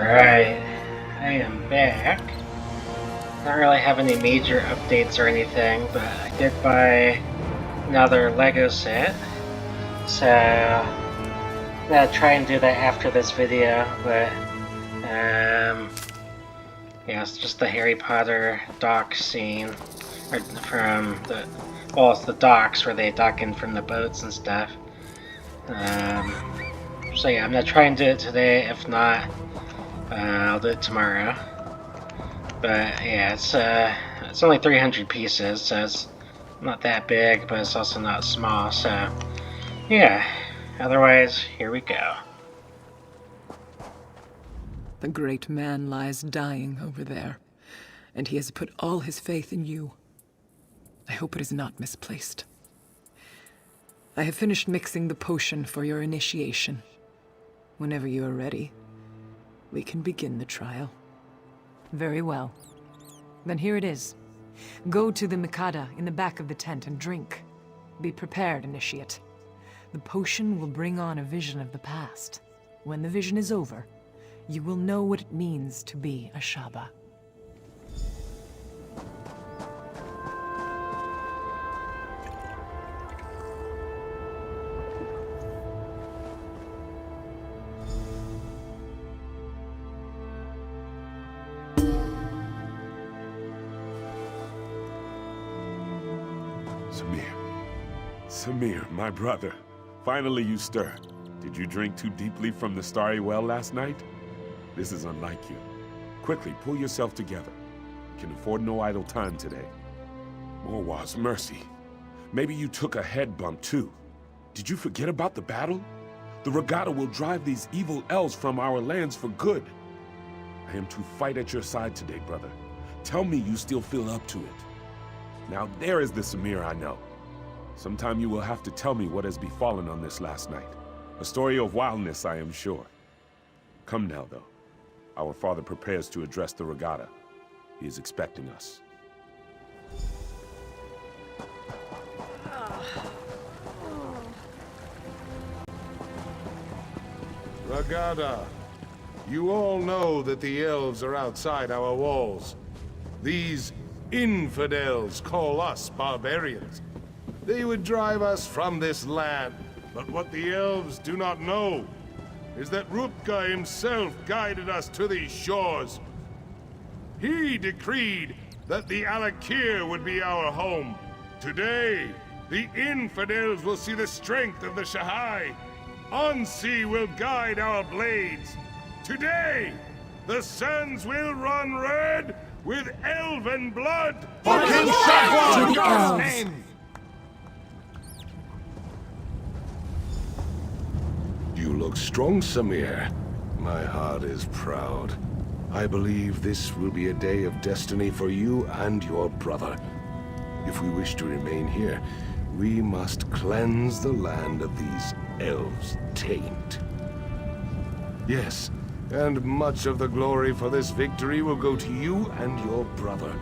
Alright, I am back. Don't really have any major updates or anything, but I did buy another Lego set. So, I'm gonna try and do that after this video, but, yeah, it's just the Harry Potter dock scene, or from the, well, it's the docks where they dock in from the boats and stuff. So yeah, I'm gonna try and do it today. If not, I'll do it tomorrow. But yeah, it's only 300 pieces, so it's not that big, but it's also not small. So yeah. Otherwise, here we go. The great man lies dying over there, and he has put all his faith in you. I hope it is not misplaced. I have finished mixing the potion for your initiation. Whenever you are ready, we can begin the trial. Very well. Then here it is. Go to the Mikada in the back of the tent and drink. Be prepared, initiate. The potion will bring on a vision of the past. When the vision is over, you will know what it means to be a Shaba. Samir, my brother. Finally you stir. Did you drink too deeply from the starry well last night? This is unlike you. Quickly, pull yourself together. You can afford no idle time today. Morwaz, mercy. Maybe you took a head bump too. Did you forget about the battle? The Regatta will drive these evil elves from our lands for good. I am to fight at your side today, brother. Tell me you still feel up to it. Now there is the Samir I know. Sometime you will have to tell me what has befallen on this last night. A story of wildness, I am sure. Come now, though. Our father prepares to address the Regatta. He is expecting us. Regatta, you all know that the elves are outside our walls. These infidels call us barbarians. They would drive us from this land, but what the elves do not know is that Rutger himself guided us to these shores. He decreed that the Alakir would be our home. Today, the infidels will see the strength of the Shahai. Ansi will guide our blades. Today, the sands will run red with elven blood. Fucking Shahwa! To the elves! You look strong, Samir. My heart is proud. I believe this will be a day of destiny for you and your brother. If we wish to remain here, we must cleanse the land of these elves' taint. Yes, and much of the glory for this victory will go to you and your brother.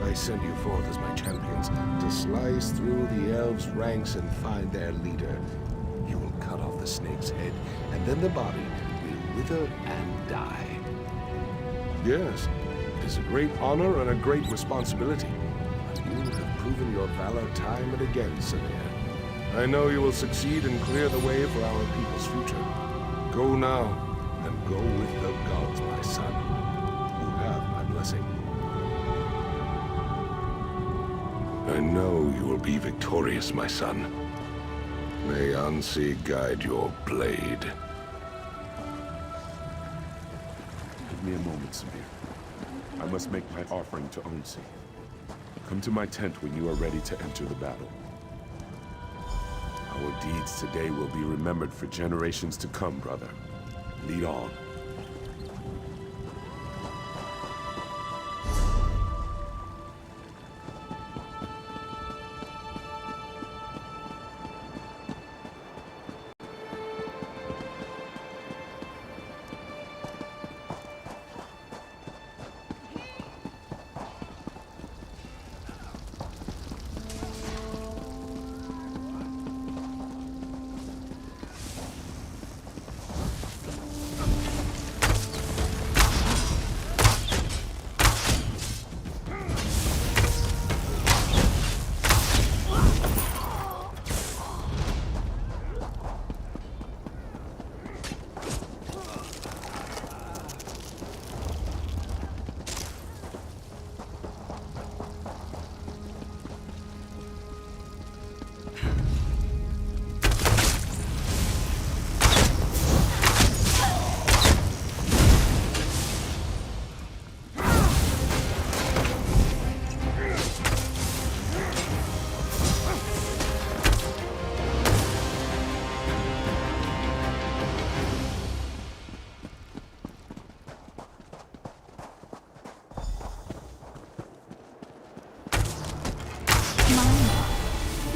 I send you forth as my champions to slice through the elves' ranks and find their leader. You will cut off the snake's head, and then the body will wither and die. Yes, it is a great honor and a great responsibility. But you have proven your valor time and again, Samir. I know you will succeed and clear the way for our people's future. Go now, and go with the gods, my son. You have my blessing. I know you will be victorious, my son. May Ansi guide your blade. Give me a moment, Samir. I must make my offering to Ansi. Come to my tent when you are ready to enter the battle. Our deeds today will be remembered for generations to come, brother. Lead on.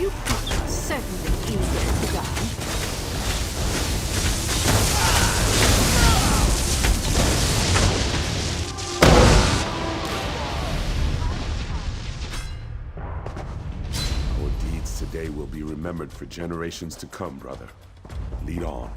You people are certainly eager to die. Our deeds today will be remembered for generations to come, brother. Lead on.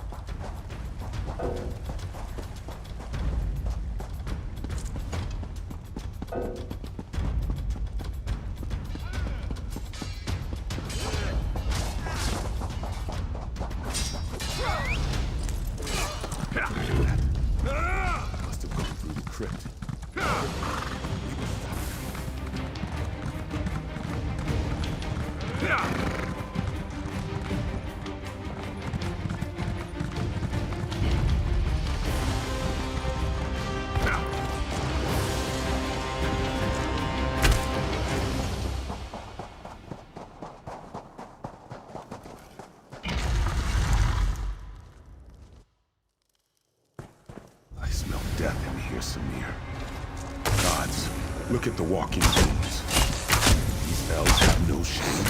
Must have gone through the crypt. I smell death in here, Samir. Gods, look at the walking tombs. These elves have no shame.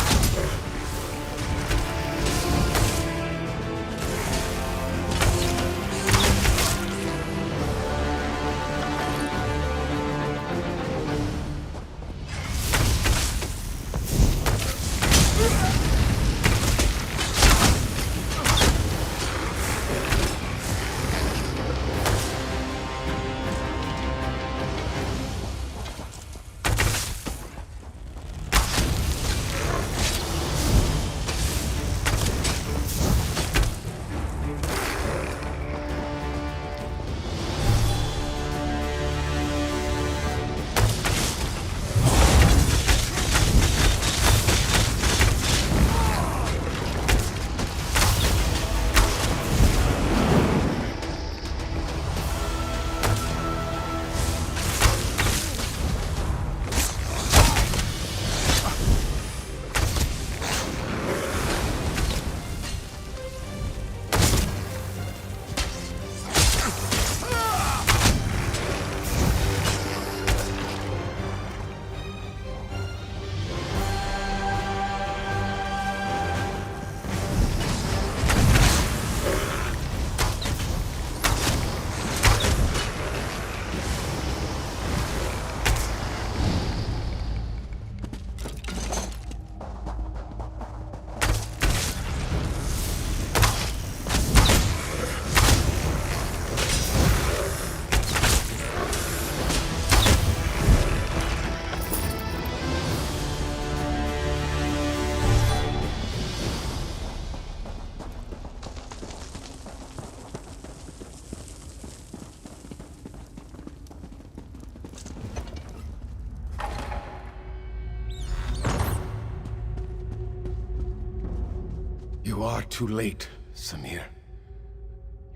You are too late, Samir.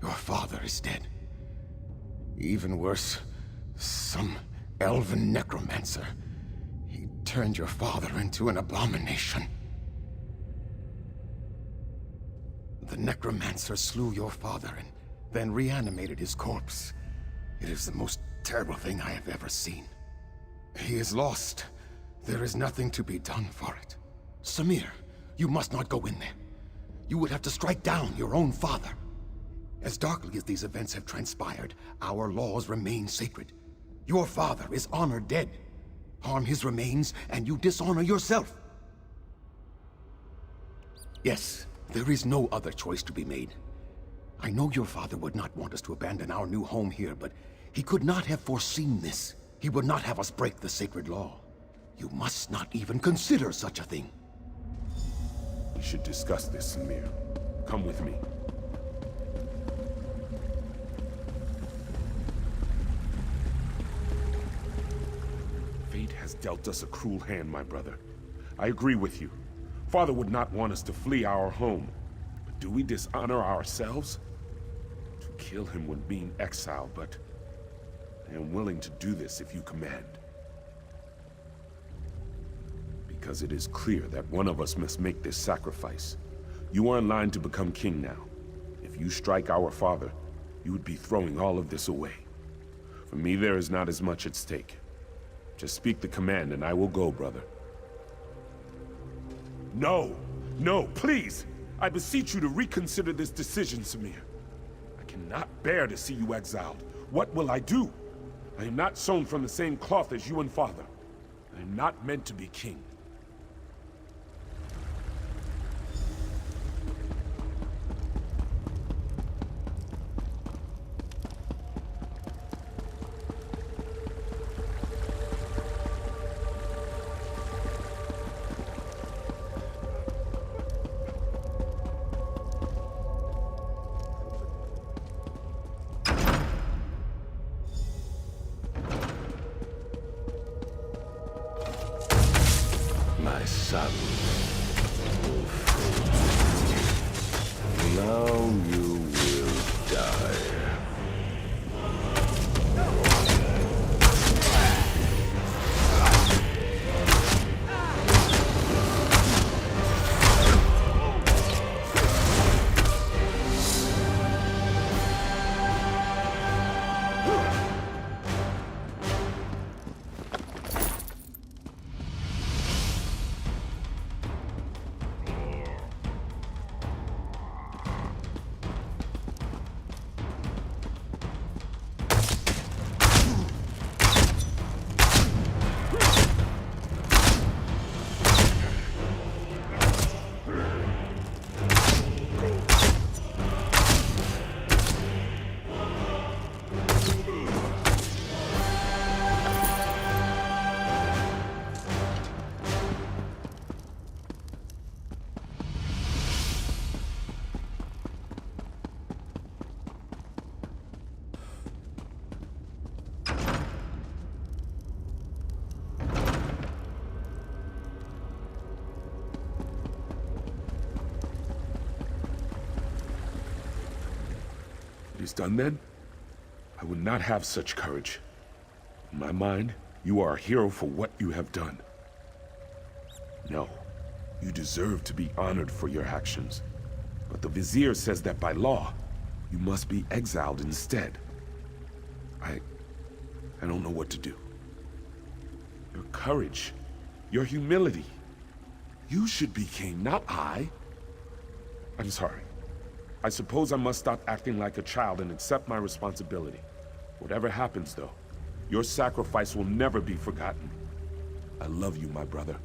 Your father is dead. Even worse, some elven necromancer. He turned your father into an abomination. The necromancer slew your father and then reanimated his corpse. It is the most terrible thing I have ever seen. He is lost. There is nothing to be done for it. Samir, you must not go in there. You would have to strike down your own father. As darkly as these events have transpired, our laws remain sacred. Your father is honored dead. Harm his remains, and you dishonor yourself. Yes, there is no other choice to be made. I know your father would not want us to abandon our new home here, but he could not have foreseen this. He would not have us break the sacred law. You must not even consider such a thing. We should discuss this, Samir. Come with me. Fate has dealt us a cruel hand, my brother. I agree with you. Father would not want us to flee our home. But do we dishonor ourselves? To kill him would mean exile, but I am willing to do this if you command. Because it is clear that one of us must make this sacrifice. You are in line to become king now. If you strike our father, you would be throwing all of this away. For me, there is not as much at stake. Just speak the command and I will go, brother. No! No, please! I beseech you to reconsider this decision, Samir. I cannot bear to see you exiled. What will I do? I am not sewn from the same cloth as you and father. I am not meant to be king. My son. Now you will die. It is done then? I would not have such courage. In my mind, you are a hero for what you have done. No, you deserve to be honored for your actions. But the Vizier says that by law, you must be exiled instead. I don't know what to do. Your courage, your humility. You should be king, not I. I'm sorry. I suppose I must stop acting like a child and accept my responsibility. Whatever happens, though, your sacrifice will never be forgotten. I love you, my brother.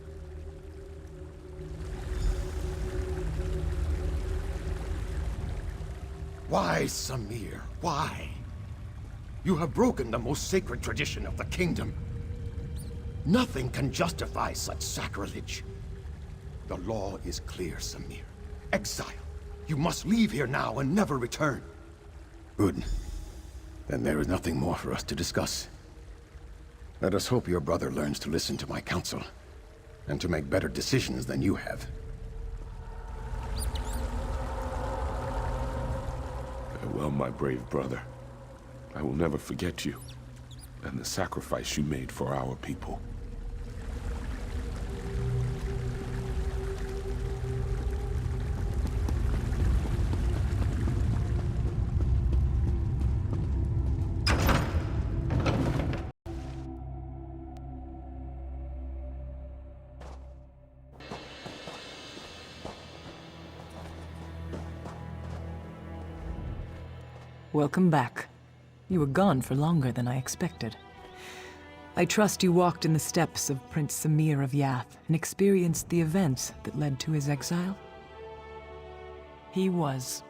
Why, Samir? Why? You have broken the most sacred tradition of the kingdom. Nothing can justify such sacrilege. The law is clear, Samir. Exile. You must leave here now and never return. Good. Then there is nothing more for us to discuss. Let us hope your brother learns to listen to my counsel, and to make better decisions than you have. Farewell, my brave brother. I will never forget you, and the sacrifice you made for our people. Welcome back. You were gone for longer than I expected. I trust you walked in the steps of Prince Samir of Yath and experienced the events that led to his exile? He was.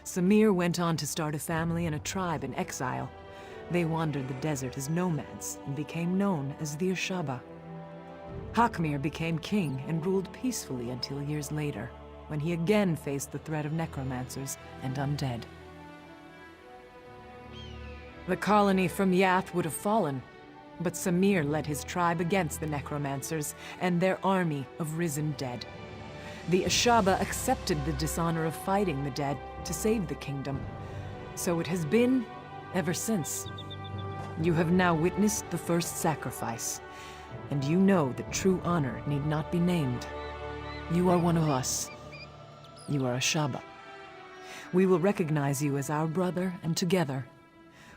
Samir went on to start a family and a tribe in exile. They wandered the desert as nomads and became known as the Ashaba. Hakmir became king and ruled peacefully until years later, when he again faced the threat of necromancers and undead. The colony from Yath would have fallen, but Samir led his tribe against the necromancers and their army of risen dead. The Ashaba accepted the dishonor of fighting the dead to save the kingdom. So it has been ever since. You have now witnessed the first sacrifice, and you know that true honor need not be named. You are one of us. You are Ashaba. We will recognize you as our brother, and together,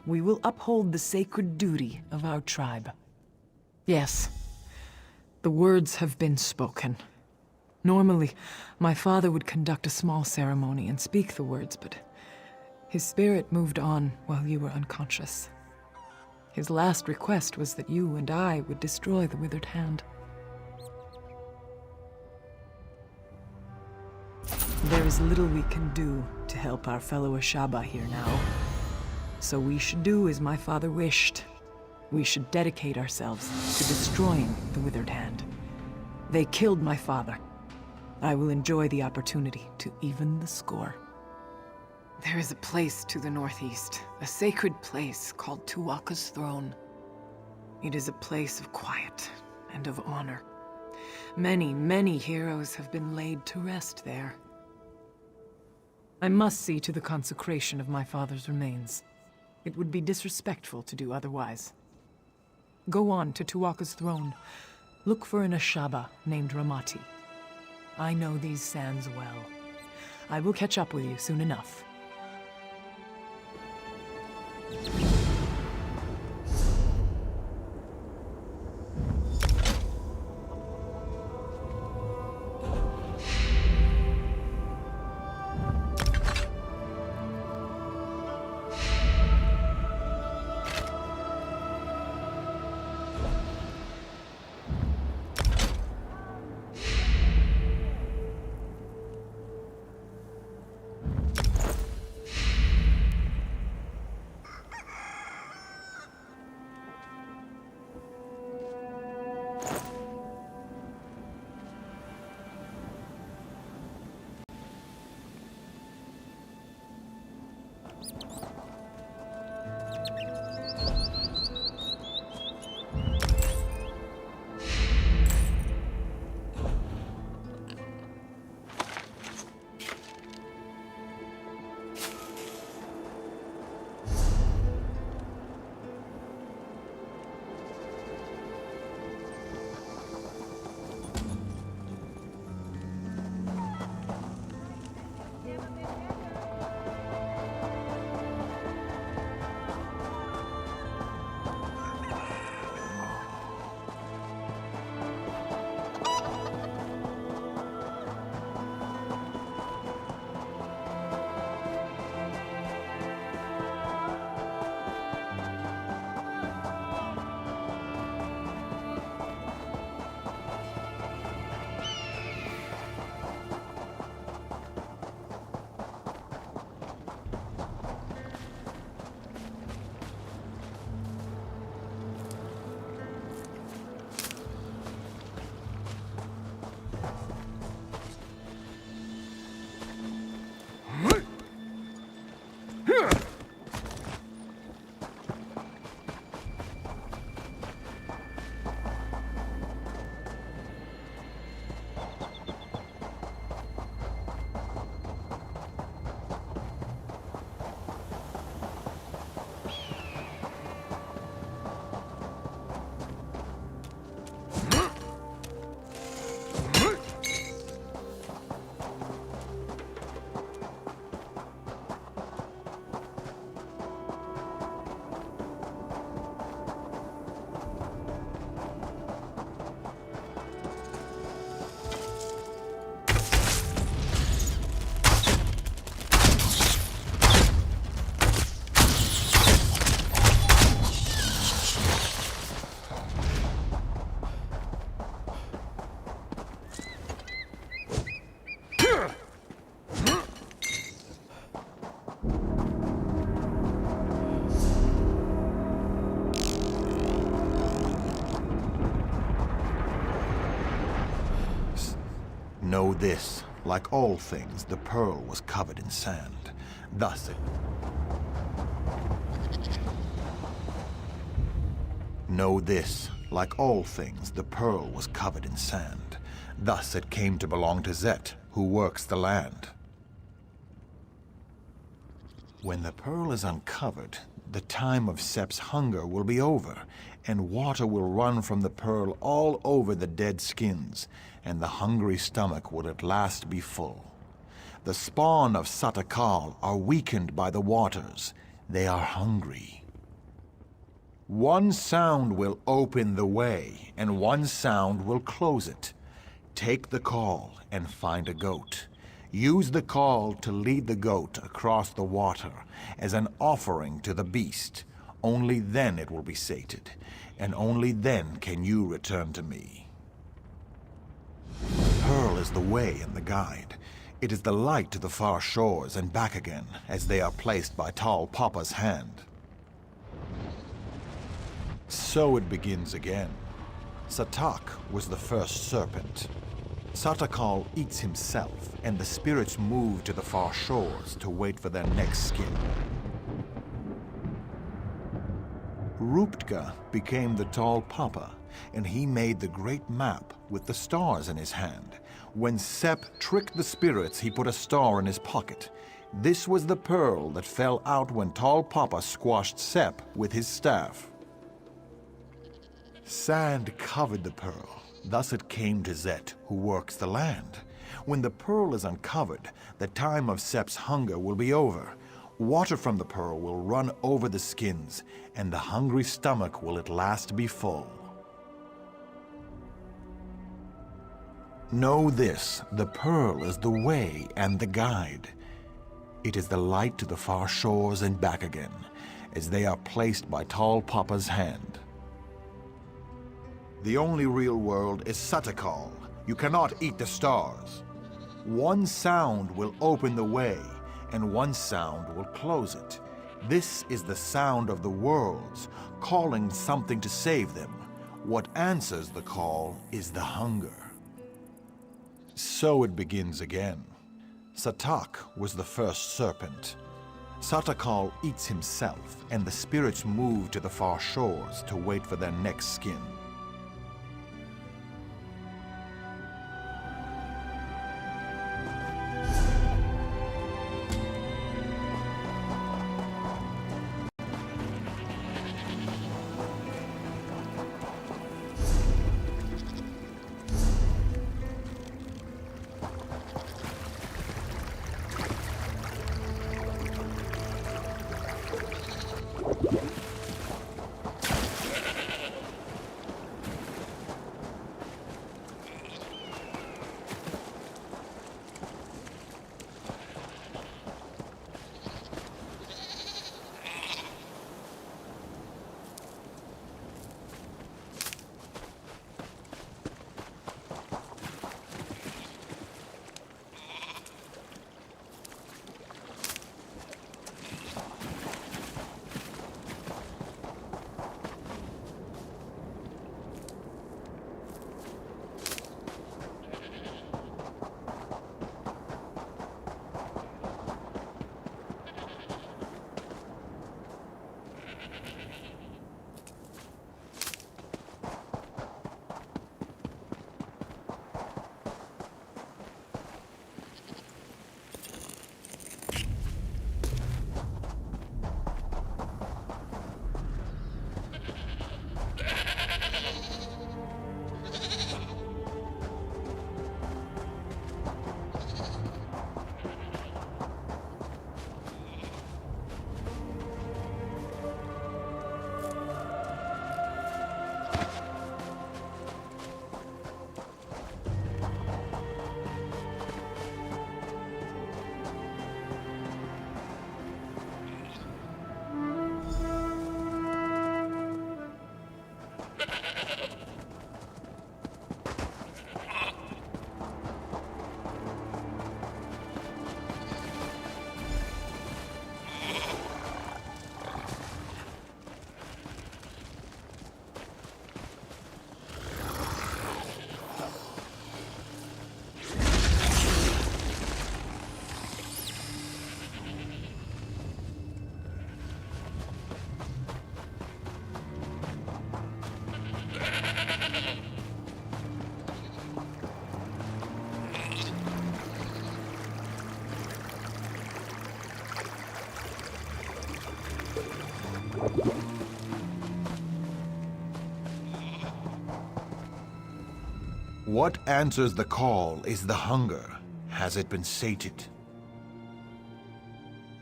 we will uphold the sacred duty of our tribe. Yes, the words have been spoken. Normally, my father would conduct a small ceremony and speak the words, but his spirit moved on while you were unconscious. His last request was that you and I would destroy the Withered Hand. There is little we can do to help our fellow Ashaba here now. So we should do as my father wished. We should dedicate ourselves to destroying the Withered Hand. They killed my father. I will enjoy the opportunity to even the score. There is a place to the northeast, a sacred place called Tuatha's Throne. It is a place of quiet and of honor. Many, many heroes have been laid to rest there. I must see to the consecration of my father's remains. It would be disrespectful to do otherwise. Go on to Tuatha's Throne. Look for an Ashaba named Ramati. I know these sands well. I will catch up with you soon enough. Know this, like all things, the pearl was covered in sand. Thus it... Know this, like all things, the pearl was covered in sand. Thus it came to belong to Zet, who works the land. When the pearl is uncovered, the time of Sep's hunger will be over, and water will run from the pearl all over the dead skins, and the hungry stomach will at last be full. The spawn of Satakal are weakened by the waters. They are hungry. One sound will open the way, and one sound will close it. Take the call and find a goat. Use the call to lead the goat across the water as an offering to the beast. Only then it will be sated, and only then can you return to me. The pearl is the way and the guide. It is the light to the far shores and back again, as they are placed by Tall Papa's hand. So it begins again. Satak was the first serpent. Satakal eats himself, and the spirits move to the far shores to wait for their next skin. Ruptka became the Tall Papa, and he made the great map with the stars in his hand. When Sep tricked the spirits, he put a star in his pocket. This was the pearl that fell out when Tall Papa squashed Sep with his staff. Sand covered the pearl. Thus it came to Zet, who works the land. When the pearl is uncovered, the time of Sep's hunger will be over. Water from the pearl will run over the skins, and the hungry stomach will at last be full. Know this, the pearl is the way and the guide. It is the light to the far shores and back again, as they are placed by Tall Papa's hand. The only real world is Satakal. You cannot eat the stars. One sound will open the way, and one sound will close it. This is the sound of the worlds, calling something to save them. What answers the call is the hunger. So it begins again. Satak was the first serpent. Satakal eats himself, and the spirits move to the far shores to wait for their next skin. What answers the call is the hunger. Has it been sated?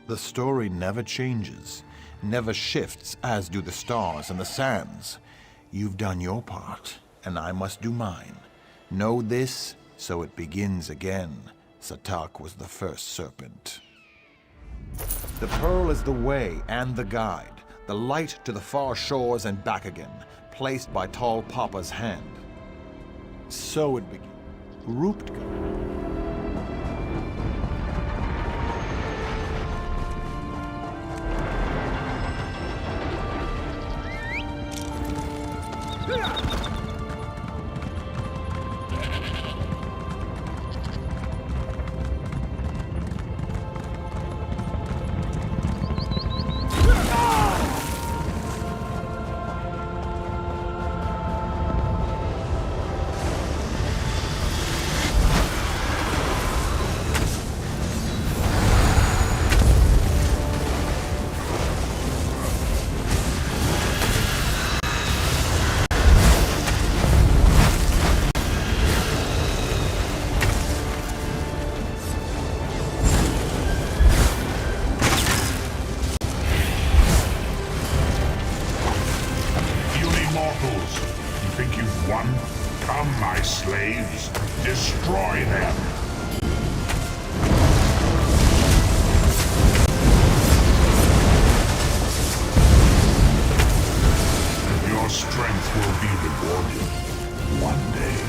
The story never changes, never shifts as do the stars and the sands. You've done your part, and I must do mine. Know this, So it begins again. Satak was the first serpent. The pearl is the way and the guide, the light to the far shores and back again, placed by Tall Papa's hand. So it begins. Ruptka. Slaves, destroy them! Your strength will be rewarded one day.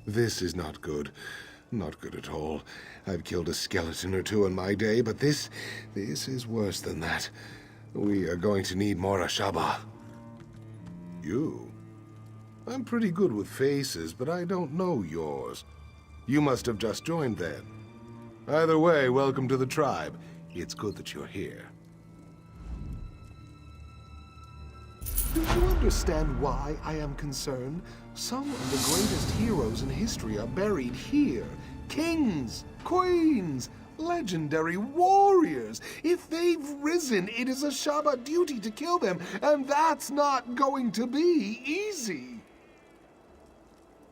This is not good. Not good at all. I've killed a skeleton or two in my day, but this is worse than that. We are going to need more Ashaba. You? I'm pretty good with faces, but I don't know yours. You must have just joined then. Either way, welcome to the tribe. It's good that you're here. Do you understand why I am concerned? Some of the greatest heroes in history are buried here. Kings, queens, legendary warriors. If they've risen, it is Ashaba duty to kill them, and that's not going to be easy.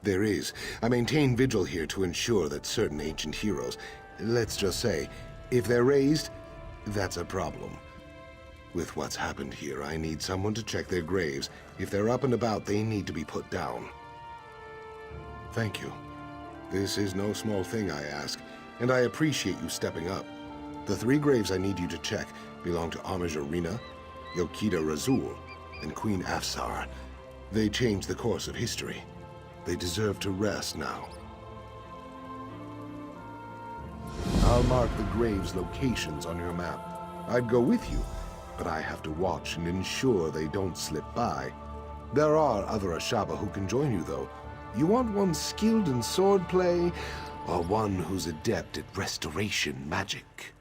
There is. I maintain vigil here to ensure that certain ancient heroes, let's just say, if they're raised, that's a problem. With what's happened here, I need someone to check their graves. If they're up and about, they need to be put down. Thank you. This is no small thing, I ask, and I appreciate you stepping up. The 3 graves I need you to check belong to Homage Arena, Yokida Razul, and Queen Afsar. They changed the course of history. They deserve to rest now. I'll mark the graves' locations on your map. I'd go with you, but I have to watch and ensure they don't slip by. There are other Ashaba who can join you, though. You want one skilled in swordplay, or one who's adept at restoration magic?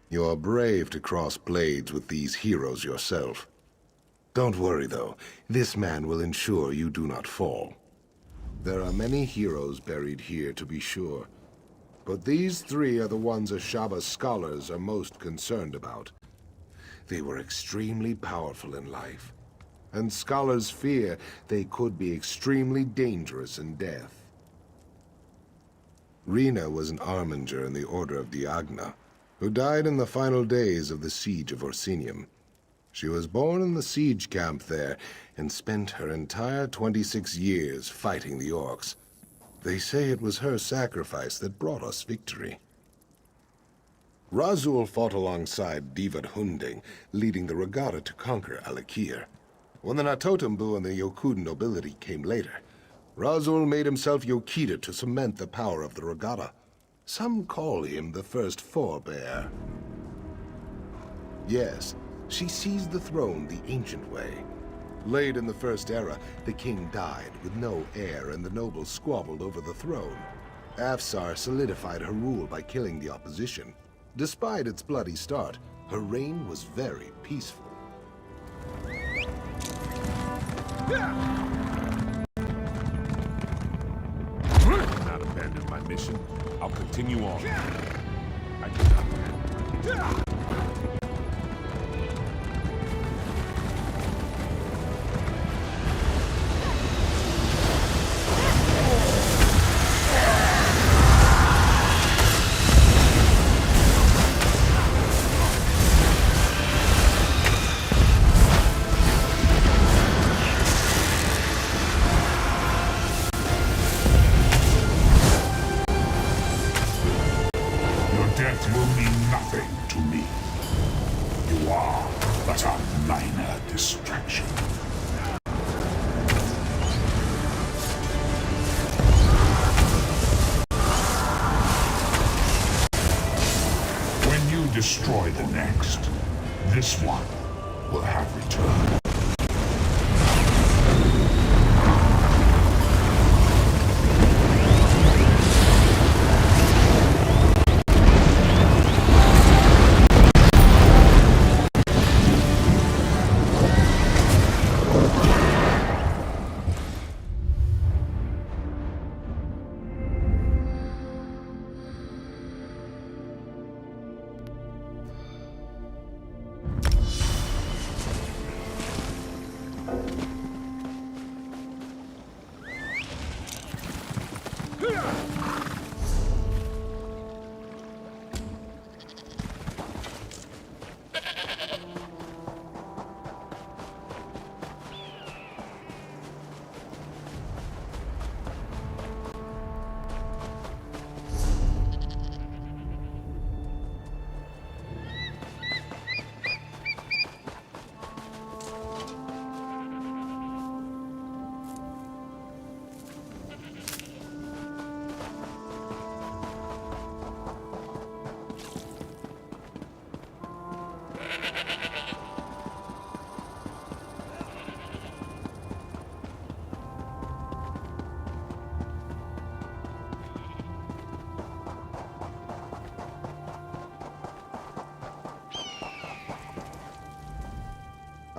You're brave to cross blades with these heroes yourself. Don't worry, though. This man will ensure you do not fall. There are many heroes buried here, to be sure. But these three are the ones Ashaba scholars are most concerned about. They were extremely powerful in life, and scholars fear they could be extremely dangerous in death. Rena was an armiger in the Order of Diagna, who died in the final days of the Siege of Orsinium. She was born in the siege camp there, and spent her entire 26 years fighting the orcs. They say it was her sacrifice that brought us victory. Razul fought alongside Divad Hunding, leading the regatta to conquer Alakir. When the Natotambu and the Yokud nobility came later, Razul made himself Yokida to cement the power of the regatta. Some call him the first forebear. Yes, she seized the throne the ancient way. Late in the First Era, the king died with no heir and the nobles squabbled over the throne. Afsar solidified her rule by killing the opposition. Despite its bloody start, her reign was very peaceful. I'll not abandon my mission. I'll continue on. I cannot abandon my mission. Destroy the next. This one will have returned.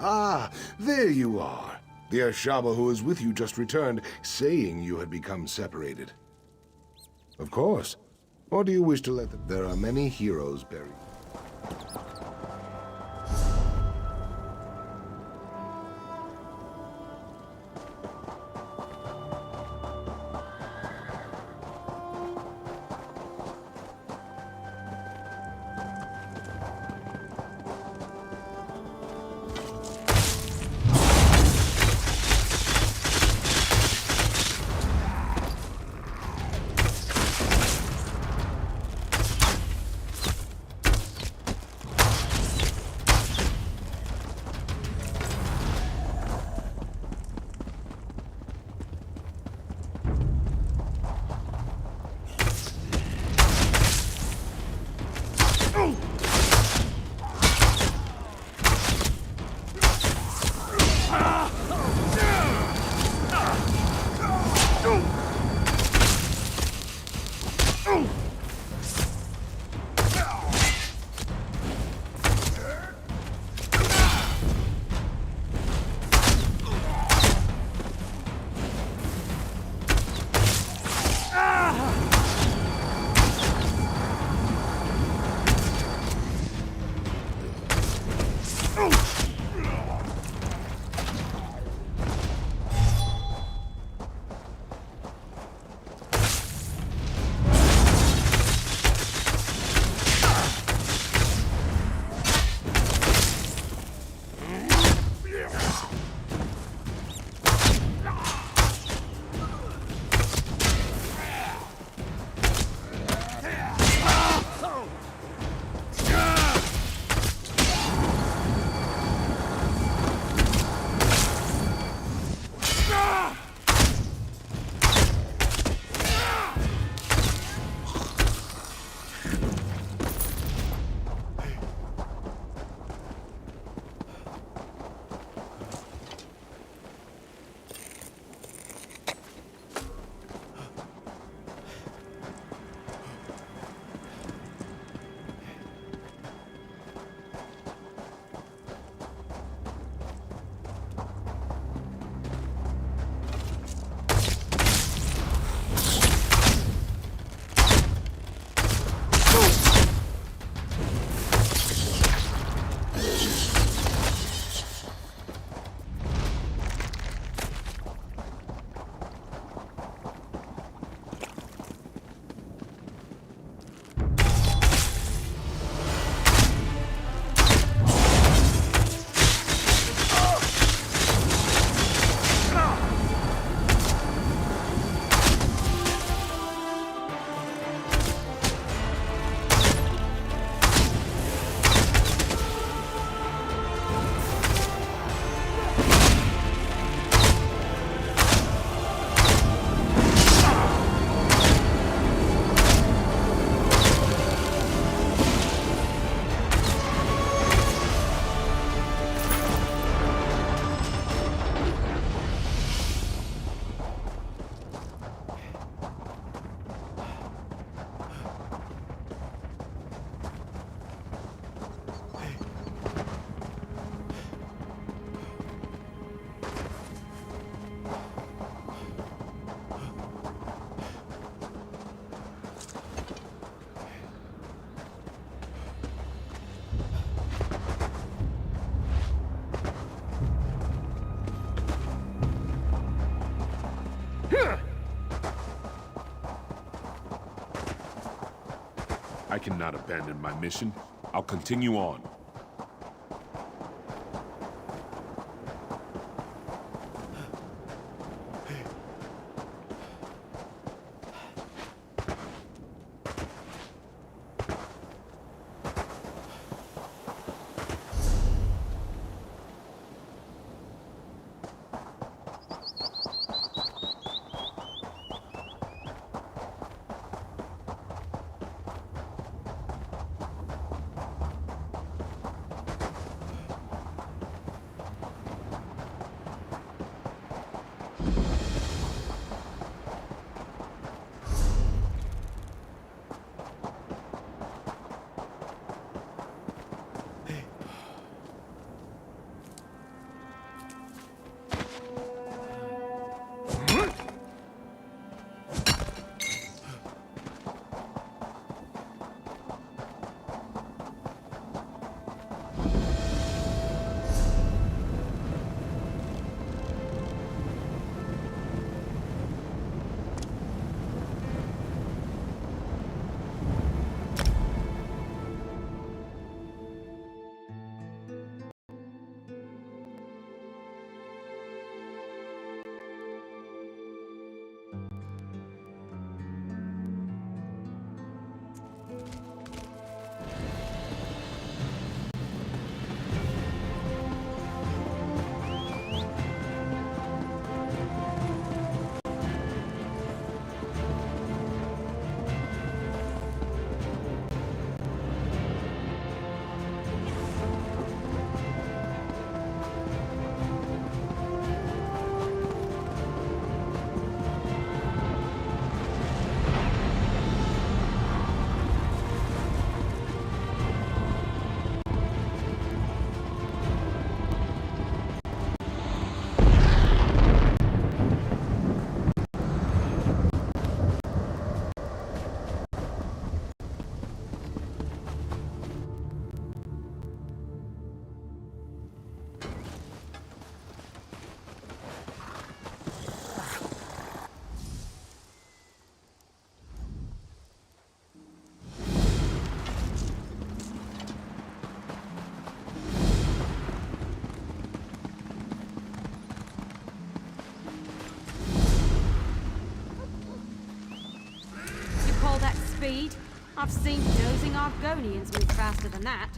Ah, there you are. The Ashaba who was with you just returned, saying you had become separated. Of course. Or do you wish to let them? There are many heroes buried. I cannot abandon my mission. I'll continue on. I've seen dozing Argonians move faster than that.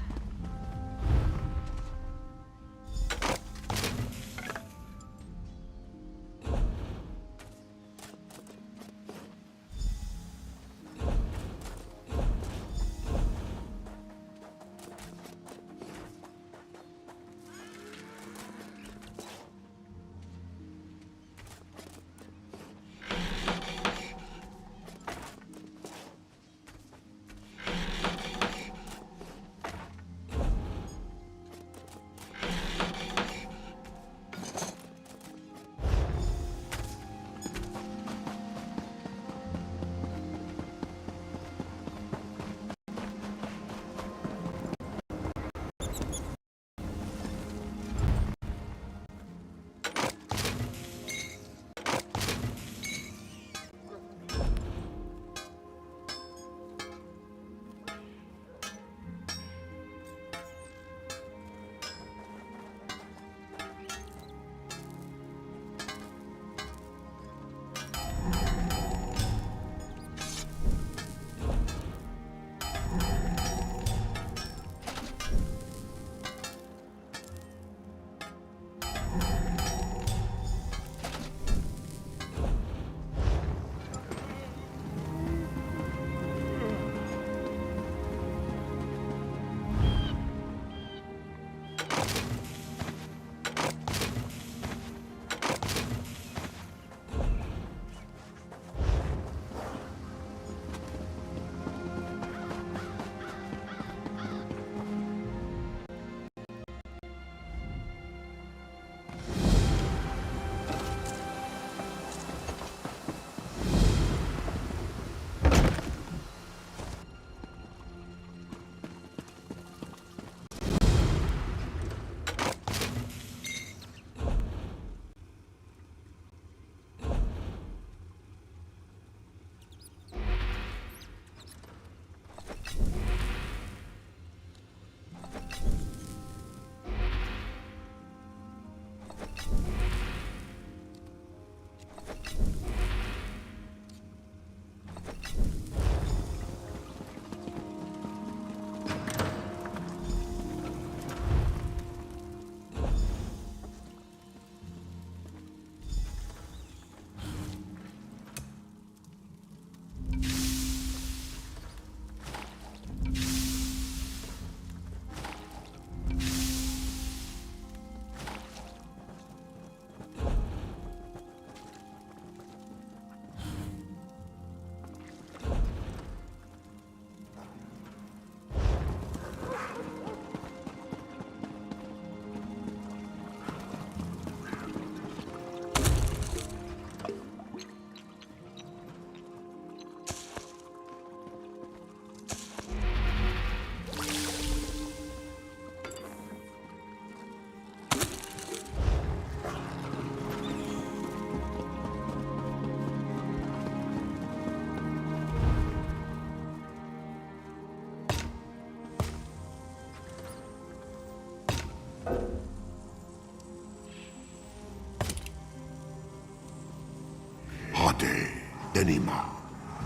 Hade, Denima,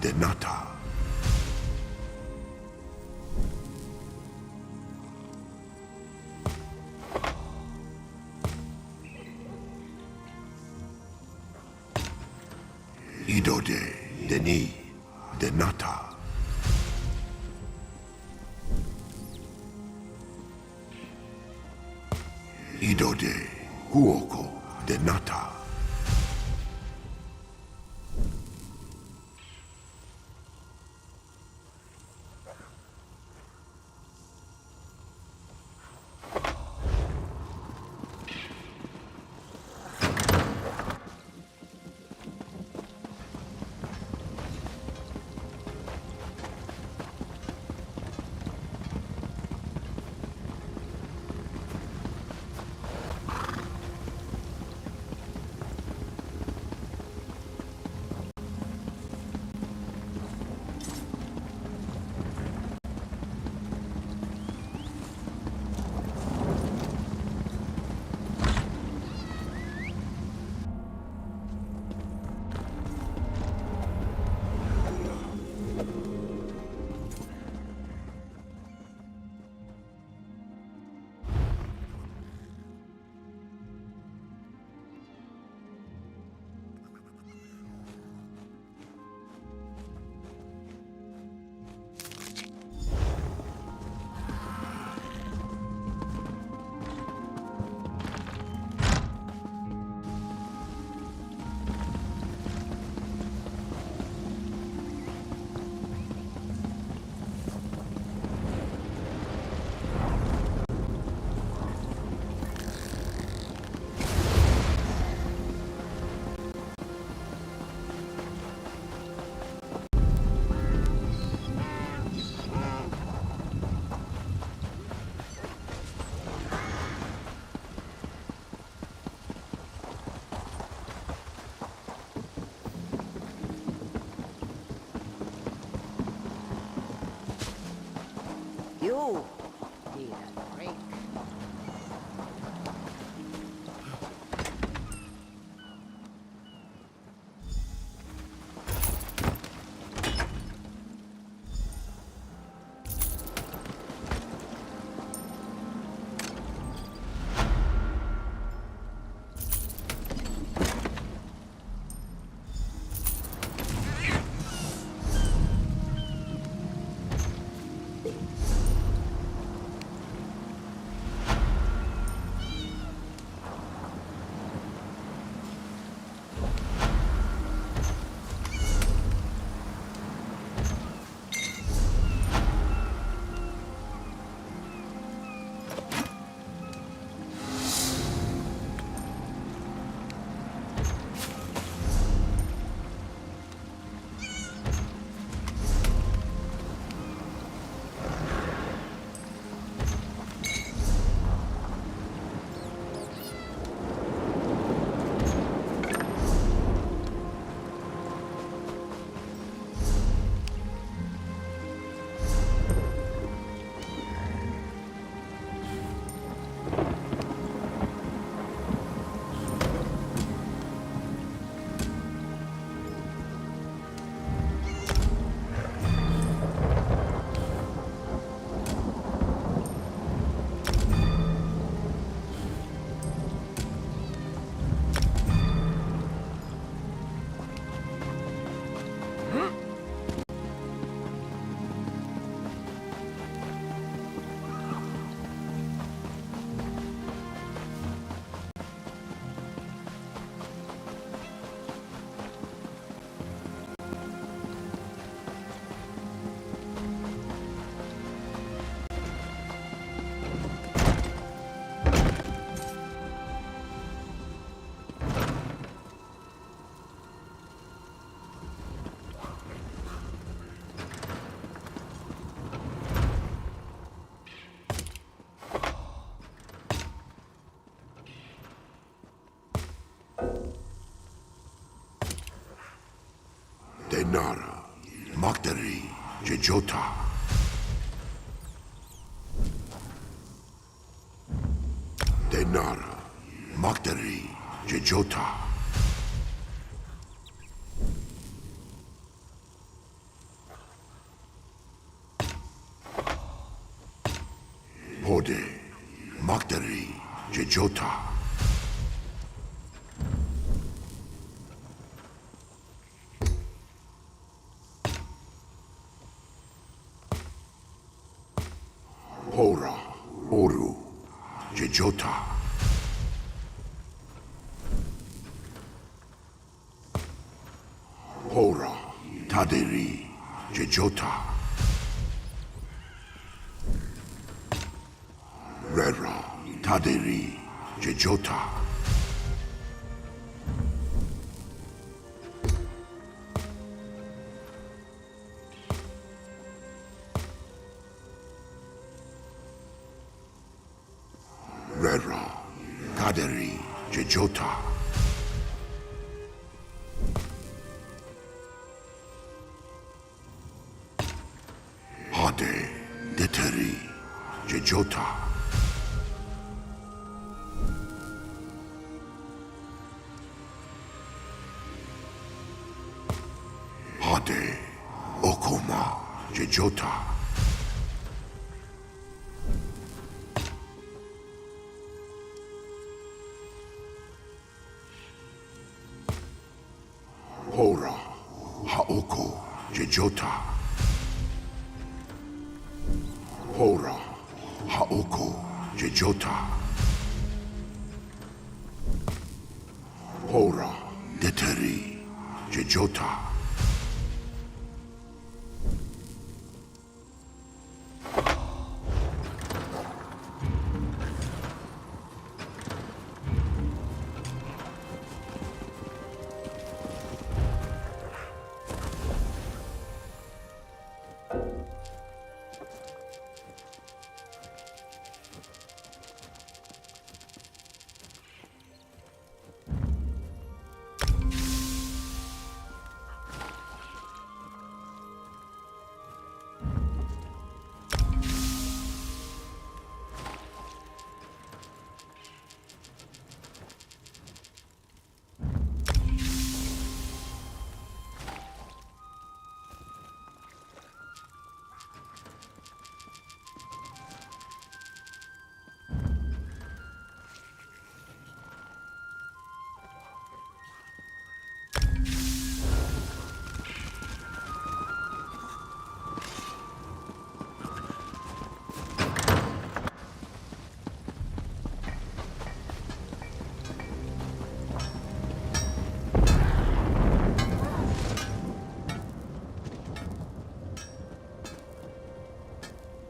Denata. Idode, Deni, Denata. Idode, Huoko, Denata. Denara, Magdari, Jejota. Denara, Magdari, Jejota. Hode, Magdari, Jejota. Hora, Oru, Jejota. Hora, Taderi, Jejota. Rera, Taderi, Jejota. Rera, Kaderi, Jejota. Hade, Deteri, Jejota. Hade, Okoma, Jejota. Hora, Haoko, Jejota. Hora, Haoko, Jejota. Hora, Deteri, Jejota.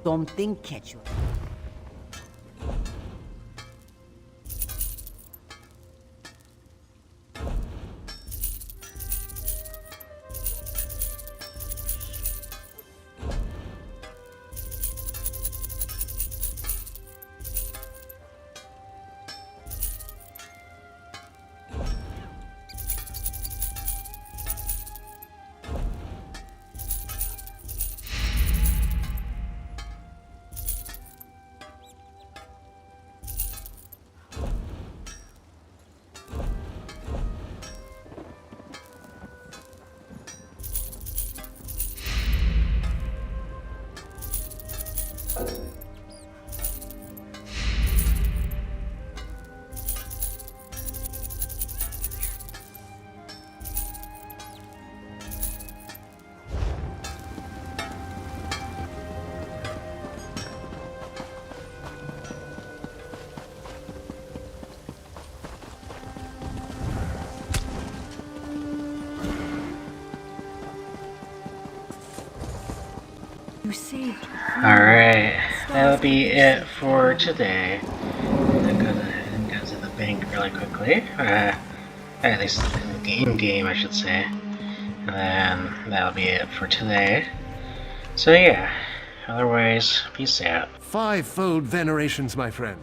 Something catch you. You saved. Alright, that'll be it for today. I'm gonna go to the bank really quickly. At least in game, I should say. And then that'll be it for today. So yeah, otherwise, peace out. Fivefold venerations, my friend.